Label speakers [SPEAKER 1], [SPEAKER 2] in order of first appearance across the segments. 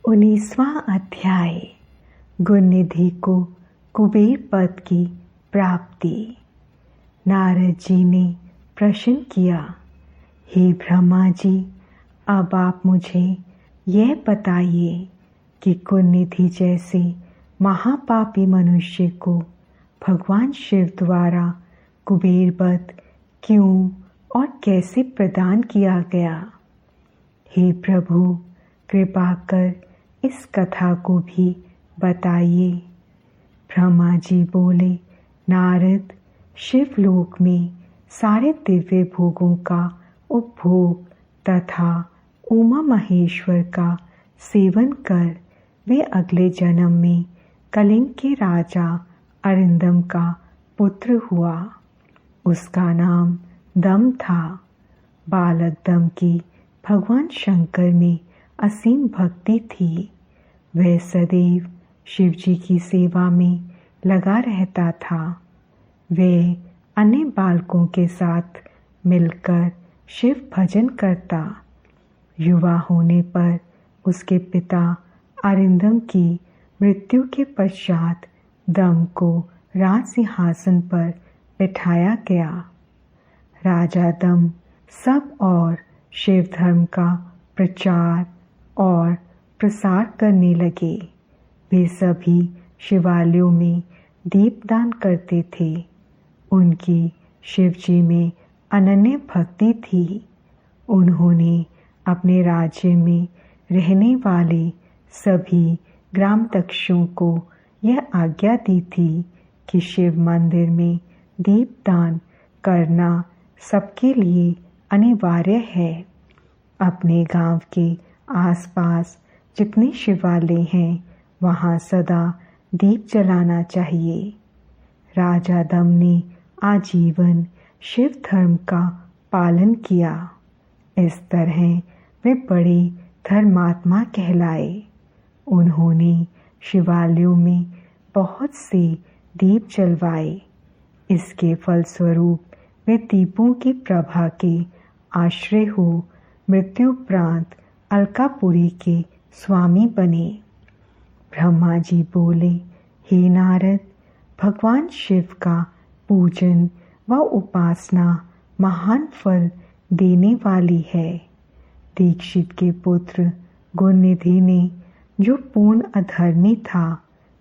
[SPEAKER 1] 19वां अध्याय। गुणनिधि को कुबेर पद की प्राप्ति। नारद जी ने प्रश्न किया, हे ब्रह्मा जी, अब आप मुझे यह बताइए कि गुणनिधि जैसे महापापी मनुष्य को भगवान शिव द्वारा कुबेर पद क्यों और कैसे प्रदान किया गया। हे प्रभु, कृपा कर इस कथा को भी बताइए। ब्रह्मा जी बोले, नारद, शिवलोक में सारे दिव्य भोगों का उपभोग तथा उमा महेश्वर का सेवन कर वे अगले जन्म में कलिंग के राजा अरिंदम का पुत्र हुआ। उसका नाम दम था। बालक दम की भगवान शंकर में असीम भक्ति थी। वह सदैव शिव जी की सेवा में लगा रहता था। वह अन्य बालकों के साथ मिलकर शिव भजन करता। युवा होने पर उसके पिता अरिंदम की मृत्यु के पश्चात दम को राज सिंहासन पर बिठाया गया। राजा दम सब और शिव धर्म का प्रचार और प्रसार करने लगे। वे सभी शिवालयों में दीपदान करते थे। उनकी शिव जी में अनन्य भक्ति थी। उन्होंने अपने राज्य में रहने वाले सभी ग्रामदक्षों को यह आज्ञा दी थी कि शिव मंदिर में दीपदान करना सबके लिए अनिवार्य है। अपने गांव के आसपास जितने शिवालय हैं, वहां सदा दीप जलाना चाहिए। राजा दम ने आजीवन शिव धर्म का पालन किया। इस तरह वे बड़े धर्मात्मा कहलाए। उन्होंने शिवालयों में बहुत से दीप जलवाए। इसके फलस्वरूप वे दीपों की प्रभा के आश्रय हो मृत्युपरांत अलकापुरी के स्वामी बने। ब्रह्मा जी बोले, हे नारद, भगवान शिव का पूजन व उपासना महान फल देने वाली है। दीक्षित के पुत्र गुणनिधि ने, जो पूर्ण अधर्मी था,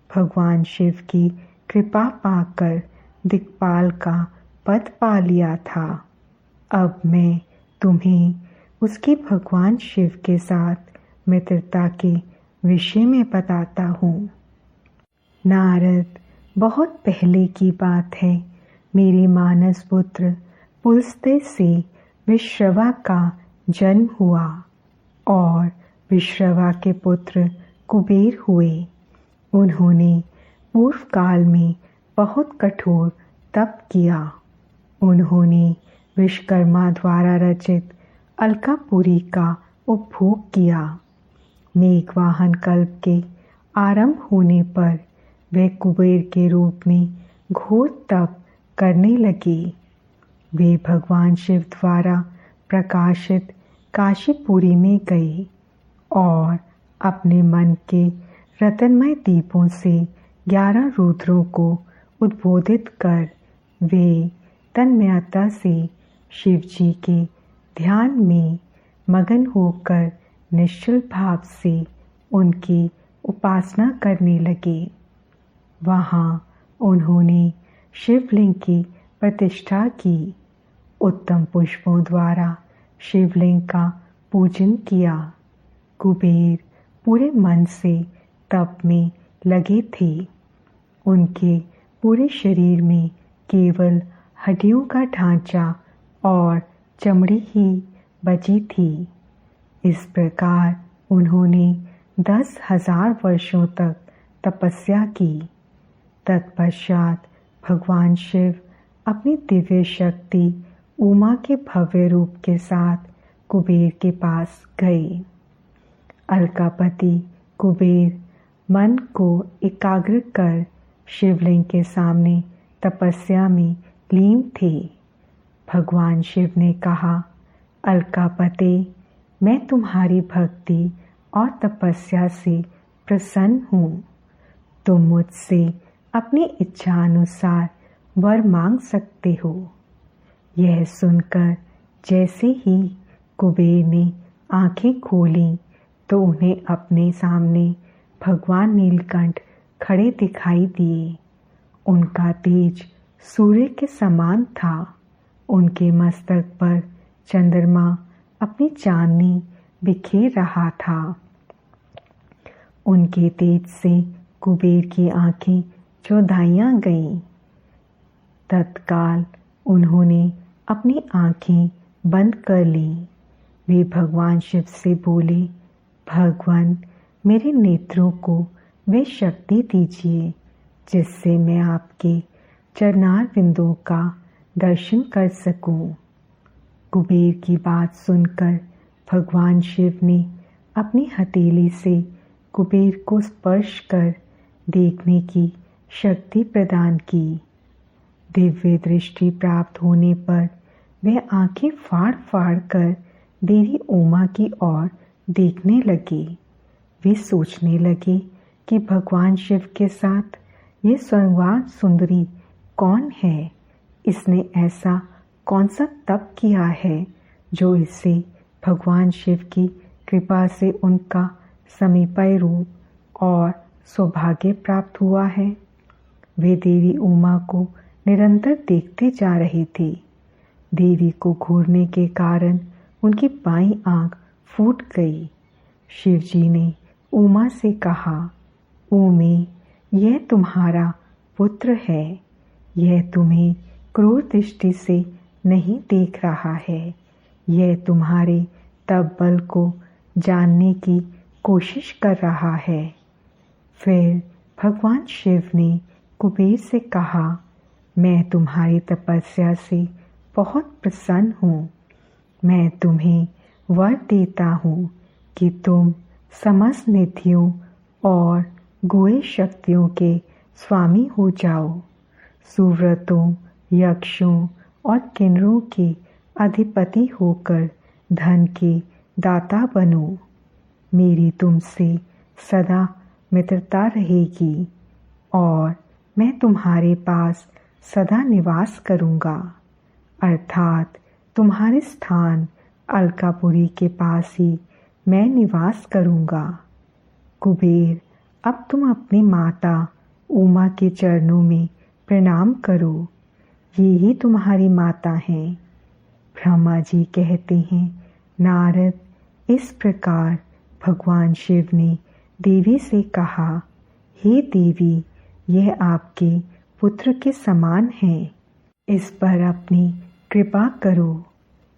[SPEAKER 1] भगवान शिव की कृपा पाकर दिक्पाल का पद पा लिया था। अब मैं तुम्हें उसकी भगवान शिव के साथ मित्रता के विषय में बताता हूँ। नारद, बहुत पहले की बात है। मेरे मानस पुत्र पुलस्त्य से विश्रवा का जन्म हुआ और विश्रवा के पुत्र कुबेर हुए। उन्होंने पूर्व काल में बहुत कठोर तप किया। उन्होंने विश्वकर्मा द्वारा रचित अलकापुरी का उपभोग किया। मेघवाहन कल्प के आरंभ होने पर वे कुबेर के रूप में घोर तप करने लगे। वे भगवान शिव द्वारा प्रकाशित काशीपुरी में गए और अपने मन के रत्नमय दीपों से 11 रुद्रों को उद्बोधित कर वे तन्मयता से शिव जी के ध्यान में मगन होकर निश्चल भाव से उनकी उपासना करने लगे। वहाँ उन्होंने शिवलिंग की प्रतिष्ठा की। उत्तम पुष्पों द्वारा शिवलिंग का पूजन किया। कुबेर पूरे मन से तप में लगे थे। उनके पूरे शरीर में केवल हड्डियों का ढांचा और चमड़ी ही बची थी। इस प्रकार उन्होंने 10,000 वर्षों तक तपस्या की। तत्पश्चात भगवान शिव अपनी दिव्य शक्ति उमा के भव्य रूप के साथ कुबेर के पास गए। अलकापति कुबेर मन को एकाग्र कर शिवलिंग के सामने तपस्या में लीन थे। भगवान शिव ने कहा, अलकापते, मैं तुम्हारी भक्ति और तपस्या से प्रसन्न हूँ। तुम मुझसे अपनी इच्छा अनुसार वर मांग सकते हो। यह सुनकर जैसे ही कुबेर ने आंखें खोलीं तो उन्हें अपने सामने भगवान नीलकंठ खड़े दिखाई दिए। उनका तेज सूर्य के समान था। उनके मस्तक पर चंद्रमा अपनी चांदनी बिखेर रहा था। उनके तेज से कुबेर की आंखें चौंधाइयाँ गईं। तत्काल उन्होंने अपनी आंखें बंद कर लीं। वे भगवान शिव से बोले, भगवान, मेरे नेत्रों को वे शक्ति दीजिए जिससे मैं आपके चरणार बिंदुओं का दर्शन कर सकूं। कुबेर की बात सुनकर भगवान शिव ने अपनी हथेली से कुबेर को स्पर्श कर देखने की शक्ति प्रदान की। दिव्य दृष्टि प्राप्त होने पर वे आंखें फाड़ फाड़ कर देवी उमा की ओर देखने लगे। वे सोचने लगे कि भगवान शिव के साथ ये सर्वांग सुंदरी कौन है। इसने ऐसा कौन सा तप किया है जो इससे भगवान शिव की कृपा से उनका समीपय रूप और सौभाग्य प्राप्त हुआ है। वे देवी उमा को निरंतर देखते जा रहे थे। देवी को घूरने के कारण उनकी बाईं आंख फूट गई। शिवजी ने उमा से कहा, उमे, यह तुम्हारा पुत्र है। यह तुम्हें क्रूर दृष्टि से नहीं देख रहा है। यह तुम्हारे तप बल को जानने की कोशिश कर रहा है। फिर भगवान शिव ने कुबेर से कहा, मैं तुम्हारी तपस्या से बहुत प्रसन्न हूँ। मैं तुम्हें वर देता हूँ कि तुम समस्त निधियों और गुहे शक्तियों के स्वामी हो जाओ। सुव्रतों, यक्षों और किन्नरों के अधिपति होकर धन के दाता बनो। मेरी तुमसे सदा मित्रता रहेगी और मैं तुम्हारे पास सदा निवास करूँगा। अर्थात तुम्हारे स्थान अलकापुरी के पास ही मैं निवास करूँगा। कुबेर, अब तुम अपनी माता उमा के चरणों में प्रणाम करो। ये ही तुम्हारी माता हैं। ब्रह्मा जी कहते हैं, नारद, इस प्रकार भगवान शिव ने देवी से कहा, हे देवी, यह आपके पुत्र के समान है। इस पर अपनी कृपा करो।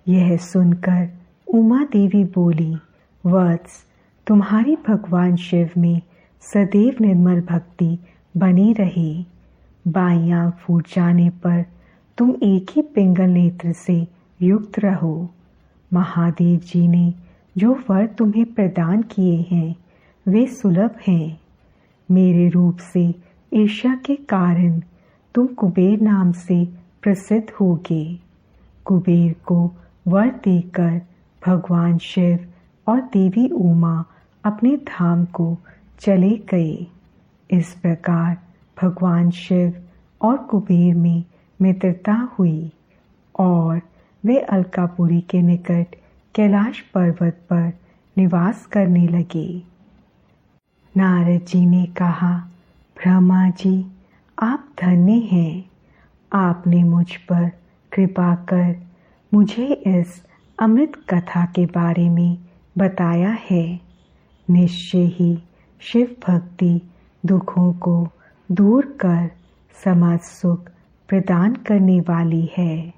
[SPEAKER 1] यह सुनकर उमा देवी बोली, वत्स, तुम्हारी भगवान शिव में सदैव निर्मल भक्ति बनी रहे। बाईं आंख फूट जाने पर तुम एक ही पिंगल नेत्र से युक्त रहो। महादेव जी ने जो वर तुम्हें प्रदान किए हैं वे सुलभ हैं। मेरे रूप से ईर्ष्या के कारण तुम कुबेर नाम से प्रसिद्ध होगे। कुबेर को वर देकर भगवान शिव और देवी उमा अपने धाम को चले गए। इस प्रकार भगवान शिव और कुबेर में मित्रता हुई और वे अलकापुरी के निकट कैलाश पर्वत पर निवास करने लगे। नारद जी ने कहा, ब्रह्मा जी, आप धन्य हैं। आपने मुझ पर कृपा कर मुझे इस अमृत कथा के बारे में बताया है। निश्चय ही शिव भक्ति दुखों को दूर कर समस्त सुख प्रदान करने वाली है।